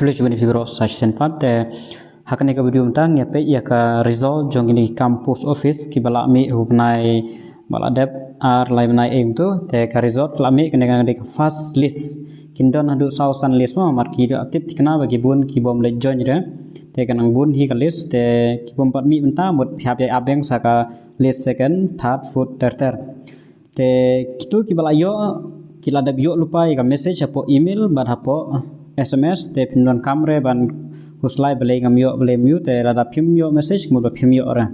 College bani fibro sach senpat te hakane ka video mtang ya pe ya ka result jong ini campus office ki bala mi hubnai bala dep ar lai nai aim tu te ka result la mi kene ka first list kindon hadu sausan list ma mar ki tip tikna bagi bun ki bom le join re te kanang bun hi ka list te ki bom pat mi menta mot phap ya abeng saka list second third fourth third te kitu ki bala yo kila dep yo lupa ka message apo email ban apo SMS te pindon kamre ban huslai bele ngam yo bele mu te rada phim yo message mo ba phim yo ora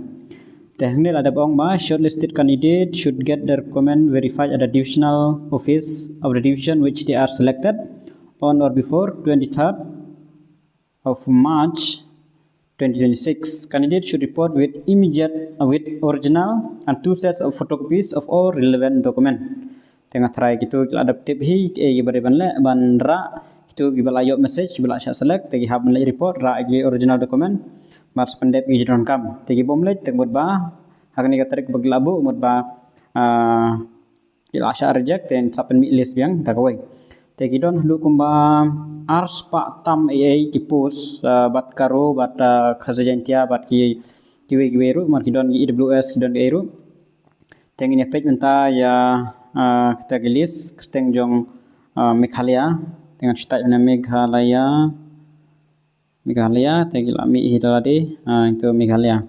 te hangne rada bong ma shortlisted candidate should get their comment verified at the divisional office of the division which they are selected on or before 23rd of March 2026. Candidates should report with original and 2 sets of photocopies of all relevant document. Tengah try gitu adaptive hi bare ban le ban ra itu gibala yo message gibala sya select tegi hab le report ra gi original document mas pendep gi jidon kam tegi bom le teng ba hakni ka tarik baglabu mot ba gila sya reject ten sapen mi list yang da kawai tegi don lu kumba ars pa tam ai ki post bat karo bat khazajantia bat ki ru mar ki don gi EWS ki don gi ru tengi ne page menta ya kita gelis keteng jong Meghalaya dengan start dengan Meghalaya tegil ami hidalade itu Meghalaya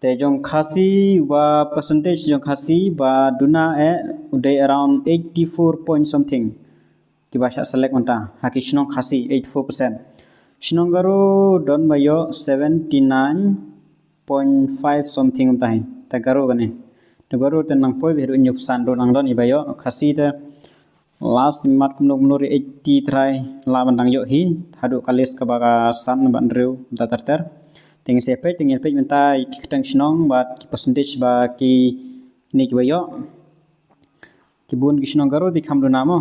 te jong khasi wa percentage jong khasi ba duna uday around 84 point something ki bahasa select menta haki shnong khasi 84% shnong garo don bayo 79.5 something tai ta garo gane to garo tenang poi beru nyup san don ang don ibayo khasi te last mat kumno menuri 80 try la bandang yo hi hadu kalis ka baga san ban reu datar ting sepe ting pe menta kitang shnong bat ki percentage ba ki ni ki bayo ki bun ki shnong garo di khamdu namo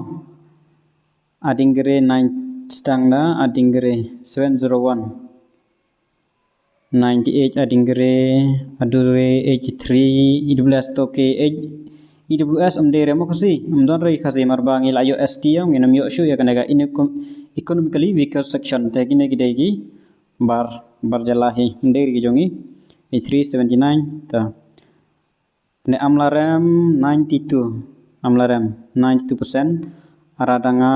adingre 9 stang na adingre 701 98 adingre adure 83 EWS toke EWS umdere mo kasi umdon rai kasi marbangi layo ST yang nginam yo shu ya kanaga economically weaker section tegine gidegi bar jalahi umdere gi jongi 379 ta ne amlarem 92 amlarem 92% aradanga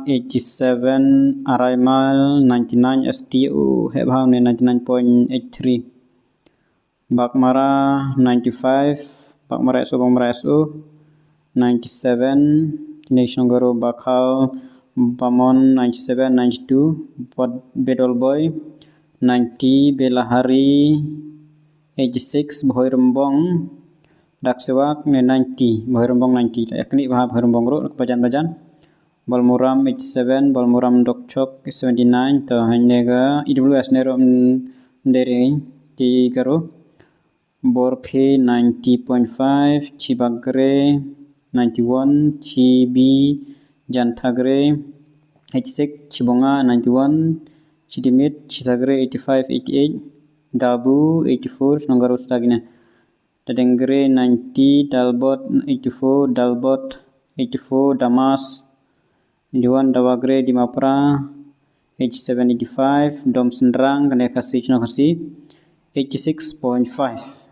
87 araimal 99 STU hebhaw ne 99.83 bakmara 95 Bakmara SO 97 kini Shonggoro Bakal Pamon 97 92 Pod Bedol Boy 90 Belahari 86 Boy Rembong Daksewak 90 Boy Rembong 90 yakni bahab Boy Rembong ro bajan Balmuram 87 Balmuram Dokchok 79 to hanyega IWS nero ndere ki garo Borphe 90.5 Chibagre 91 Chibi Janthagre 86 Chibonga 91 Chidimit Chisagre 85 88 Dabu 84 Snongaro stagine Dadengre 90 Dalbot 84 Dalbot 84 Damas 91 Dawagre Dimapra 87 85 Dom Sendrang kane kasi chno kasi 86.5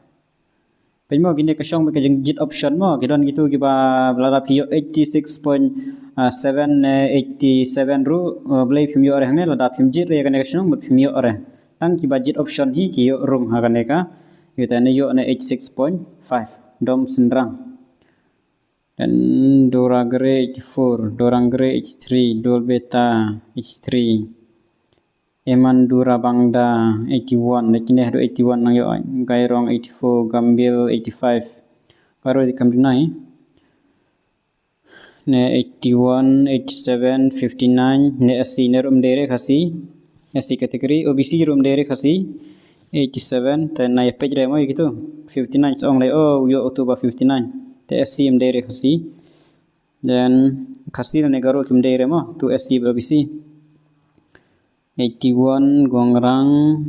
Pemo gini kasong bagi jit option mo kidon gitu giba belara pio 86.7 87 ru blay pimio ore hangne lada pimjit re kane kasong but pimio ore tang ki budget option hi ki yo room ha kane ka yutane yo ne 86.5 dom sendrang dan doragre 84 dorangre 83 dolbeta 83 Emandura Bangda 81 nekine hado 81 nang yo Gairong 84 Gambil 85 karo di kamdinai ne 81 87 59 ne SC ne rum dere khasi SC category OBC rum dere khasi 87 te nai page re mo gitu 59 song lai oh yo Oktober 59 te SC em dere khasi dan khasi ne garo kim dere mo tu SC OBC 81 Gongrang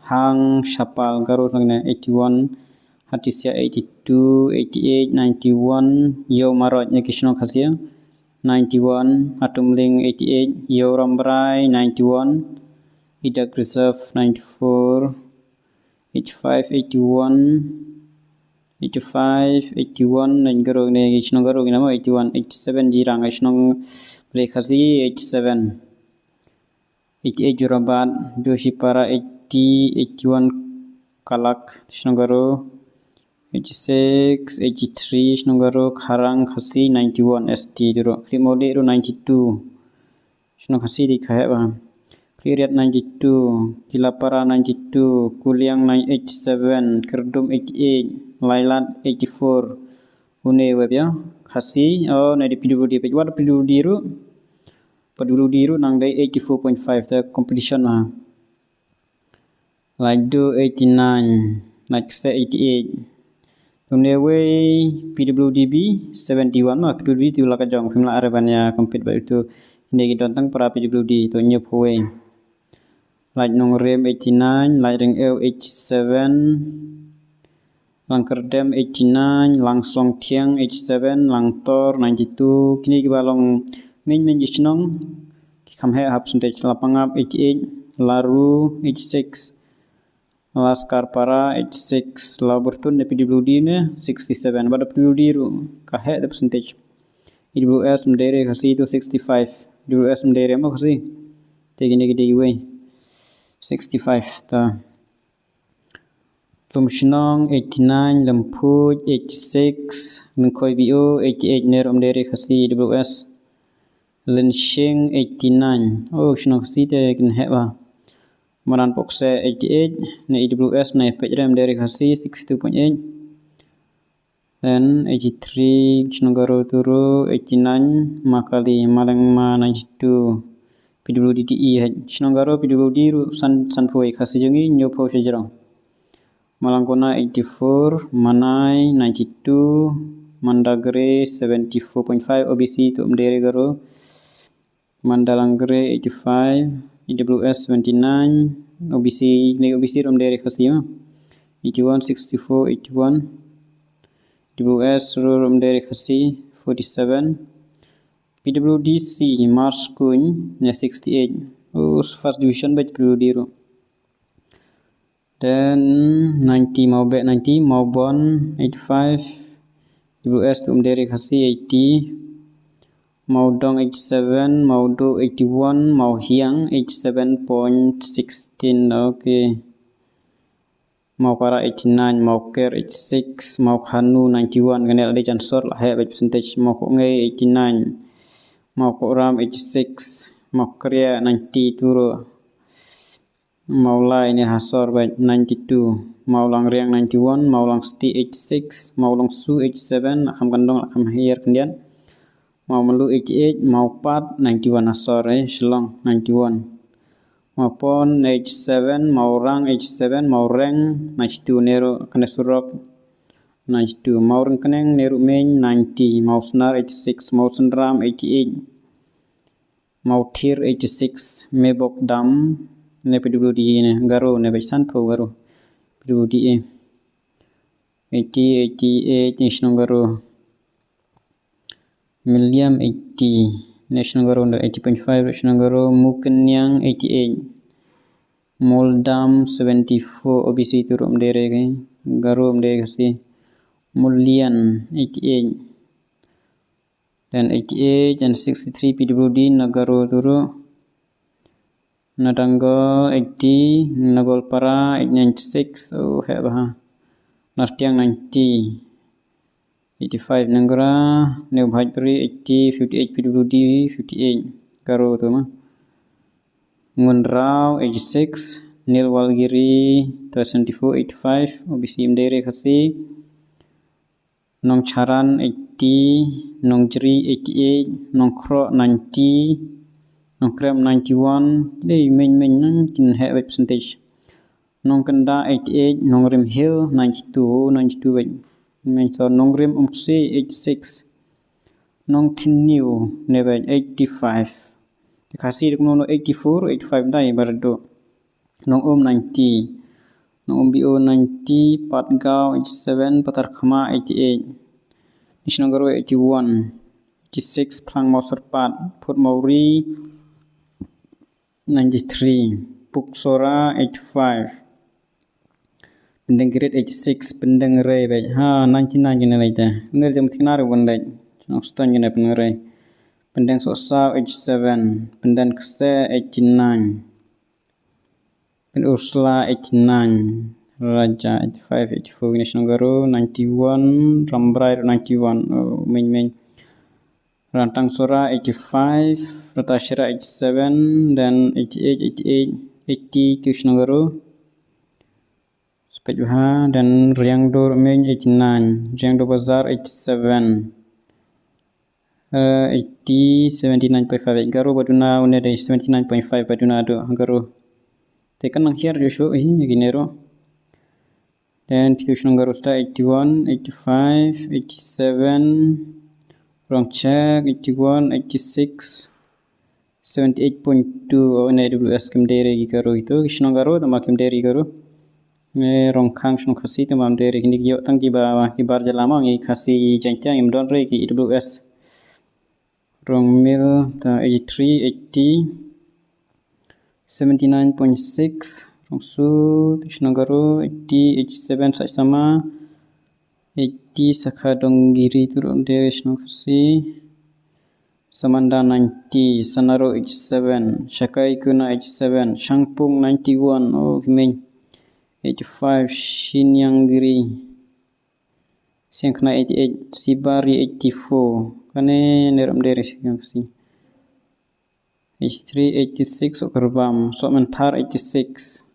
Hang Shapal Garo sangne 81 Hatisia 82 88 91 Yo Marot nya Kishno Khasia 91, Hatumling 88, Yorambrai 91, Idak Reserve 94, 85, 81, 85, 81, Nangarong ne Ishnongarong namo 81, 87, Jirang Ishnong Plekhazi 87, 88, Jurabat, Joshipara 80, 81, Kalak Ishnongaro 86, 83, Ishnongaro Kharang Khasi 91, ST Duro, Krimode 92, Ishnong Khasi di Kaheba. Kliriat 92, Kilapara 92, Kuliang 87, Kerdum 88, Lailat 84, Une web ya, Khasi, oh na di PWD page, what PWD ru? PWD ru nang day 84.5, the competition mah. Like do 89, like say 88. Tunewe PWDB 71 mah, PWD tu laka jong, pimla arabannya compete ba itu. Ini kita tentang para PWD tu nyep huwe. Like nong rem 89, like ring L 87, lang kerdem 89, lang song tiang 87, lang tor 92. Kini kita balong min jisnong kam he hap suntai lapangap 88, laru 86, laskar para 86, la bertun de PWD ne 67. Pada PWD ru kahe de percentage. IWS mendere kasi itu 65. IWS mendere mo kasi. Tegine gede iwe. 65 ta. Lumshnong 89, Lempuj 86, Mengkoi BO 88 nerom dere kasi IWS. Lenshing 89. Oh shnong kasi te kin heba. Maran Pokse 88, na IWS na pejrem dari kasi 62.8. Then 83, Kishnogaro Turu 89, Makali Malangma 92, PWDTE Kishnogaro PWD Sanpoi kasi jengi nyopo sejarang. Malangkona 84, Manai 92, Mandagre 74.5, OBC tu Mdere Garo, Mandalangre 85, IWS 79, OBC rom dari khasima 81, 64, 81, IWS rom dari khasi 47, PWDC Mars Kun 68, first division by PWD ro. Then 90 mau back 90 mau bon 85, IWS tu dari khasi 80, Maudong 87, Maudo 81, Mauhiang 87.16, okay. Maupara 89, Mauker 86, Maukhanu 91, ganel ada jansor lah ya percentage. Maukongei 89, Maukoram 86, Maukria 90 turu, Maulai ini hasor baik 92, Maulangriang 91, Maulangsti 86, Maulangsu 87, Akam Kandong Akam Hir kendian. Mau melu 88, mau pat 91 asor Shillong 91. Mau pon 87, mau rang 87, mau reng 92 nero kena surok 92. Mau reng keneng nero main 90, mau senar 86, mau senram 88. Mau tir 86, mebok dam ne PWD ne garo ne baisan po garo PWD 88 national garo. Milliam 80, National Garo 80.5, National Garo Mukenyang 88, Moldam 74, OBC itu rom dere ke, Garo mdere kasi, Mulian 88, dan 88 dan 63 PWD Nagaro turu, Nadanggol 80, Nagol para 896, oh heba, Nartiang 90. 85 Nanggara, New Bhajpuri 80, 58 PWD 58, Garo tu mah. Ngundrau 86, Nil Walgiri 74, 85, OBC Mdere Khasi. Nong Charan 80, Nong Jri 88, Nong Kro 90, Nong Krem 91, đây mình nó kinh hệ percentage. Nong Kanda 88, Nong Rim Hill 92 vậy. So nong rim umsi 86, nong tiniu nebe 85, dikasih no 84, 85 dai bardo, nong 90, nong BO 90, Patgao 87, Patarkhama 88, Nishnagaro 81, 86 Prang mau serpat Put Mauri 93 Puk Sora 85 Pendeng Grade 86 Pendeng Ray baik ha 99 gini lagi teh benar jam tinggal pun lagi nak stone gini pendeng Ray Pendeng Sosau 87 Pendeng Kese 89 Pen Ursula 89 Raja 85 84 Gini Senogoro 91 Rambrai 91 oh main Rantang Sora 85 Ratashira 87 dan 88 80 Kishnagaru Sepedjuha dan Riangdo Main 89 Riangdo Bazar 87 80 79.5 Garu Baduna Unede 79.5 Baduna Ado Garu Tekan nang here Joshua Ginero dan Kishnagaru Sta 81 85 87 Wrong check 81 86 78.2 oh ini AWS kemderi garo itu Kishnagaru tambah kemderi garo rong kang shno khasi tamam deri kini yo tang kibar jalama ngi khasi jangtang im don re ki AWS rong mil ta 83 80 79.6 rong su Kishnagaru 80 87 sama 80 Sakadong Giri turun dari Shno Khasi Samanda 90 Sanaro 87 Shakai Kuna 87 Shangpung 91 oh Himeng 85 Shinyang Giri Siangkna 88 Sibari 84 Kane neram dari Shno Khasi H3 86 Okerbam Sokmentar 86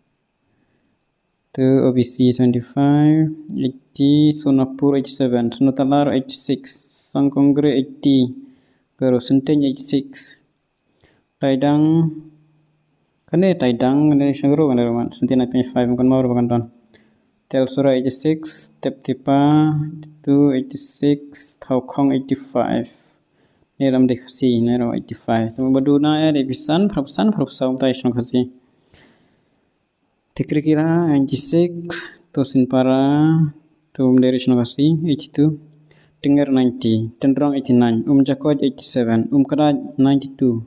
OBC 25 80 Sonapur 87 Sonatalar 86 Sangkongre 80 Garo Senteng 86 Taidang Kane Taidang Kane Shangro Kane Roman 79.5 Bukan mau bukan don Telsura 86 Tep-Tepa 86 Taukong 85 Neram Dekhasi Nero 85 Tama Baduna ya Debisan Prapusan Tai Shang Khasi Kira-kira 96 Tosin para Tum dari Shonogasi 82 Dengar 90 Tendrong 89 Jakoj 87 Keraj 92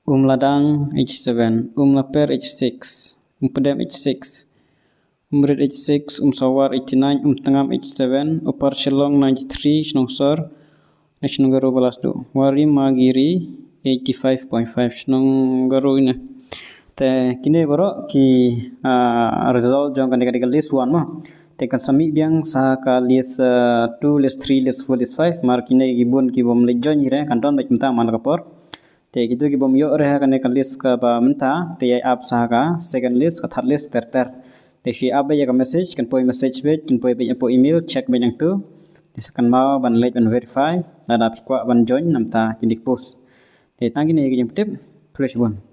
Ladang 87 Laper 86 Pedam 86 Red 86 Sawar 89 Tengam 87 Parcelong 93 Shnongsor Shonogaro Balasdo Wari Magiri 85.5 Shonogaro ini kini baru ki result jong kan dekat list 1 mah tekan sami biang sah ka list 2 list 3 list 4 list 5 mar kini gibon ki bom le join ire kan don baik minta man kapor te gitu ki bom yo re kan dekat list ka ba minta te up sah ka second list ka third list ter te shi up ya ka message kan poi message be kan poi be po email check be yang tu diskan mau ban like ban verify ada pikwa ban join namta kindik post te tangki ni ki tip flash bon